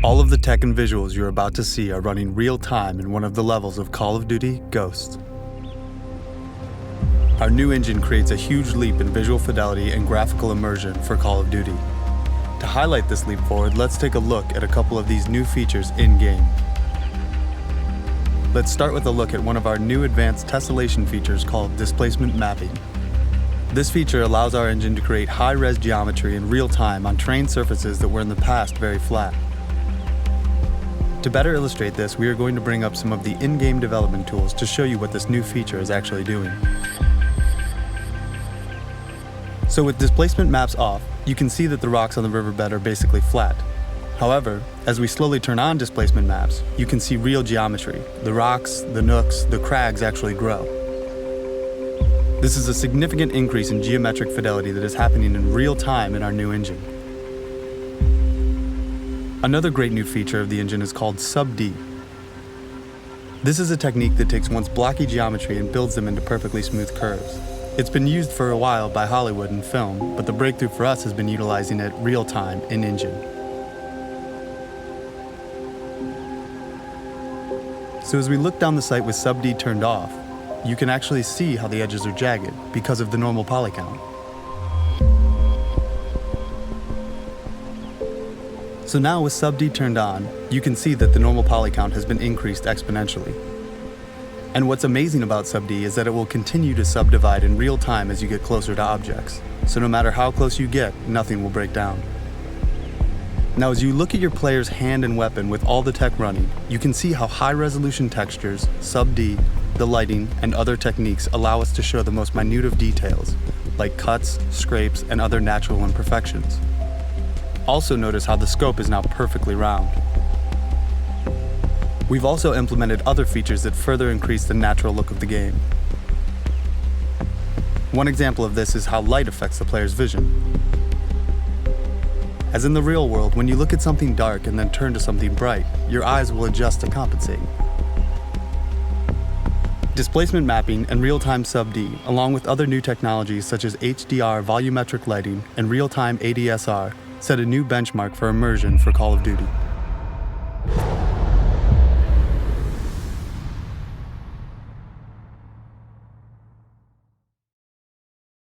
All of the tech and visuals you're about to see are running real-time in one of the levels of Call of Duty Ghosts. Our new engine creates a huge leap in visual fidelity and graphical immersion for Call of Duty. To highlight this leap forward, let's take a look at a couple of these new features in-game. Let's start with a look at one of our new advanced tessellation features called displacement mapping. This feature allows our engine to create high-res geometry in real time on terrain surfaces that were in the past very flat. To better illustrate this, we are going to bring up some of the in-game development tools to show you what this new feature is actually doing. So with displacement maps off, you can see that the rocks on the riverbed are basically flat. However, as we slowly turn on displacement maps, you can see real geometry. The rocks, the nooks, the crags actually grow. This is a significant increase in geometric fidelity that is happening in real time in our new engine. Another great new feature of the engine is called sub-D. This is a technique that takes one's blocky geometry and builds them into perfectly smooth curves. It's been used for a while by Hollywood and film, but the breakthrough for us has been utilizing it real time in engine. So as we look down the sight with sub-D turned off, you can actually see how the edges are jagged because of the normal poly count. So now with sub-D turned on, you can see that the normal poly count has been increased exponentially. And what's amazing about sub-D is that it will continue to subdivide in real time as you get closer to objects. So no matter how close you get, nothing will break down. Now as you look at your player's hand and weapon with all the tech running, you can see how high-resolution textures, sub-D, the lighting, and other techniques allow us to show the most minute of details, like cuts, scrapes, and other natural imperfections. Also notice how the scope is now perfectly round. We've also implemented other features that further increase the natural look of the game. One example of this is how light affects the player's vision. As in the real world, when you look at something dark and then turn to something bright, your eyes will adjust to compensate. Displacement mapping and real-time sub-D, along with other new technologies such as HDR volumetric lighting and real-time ADSR, set a new benchmark for immersion for Call of Duty.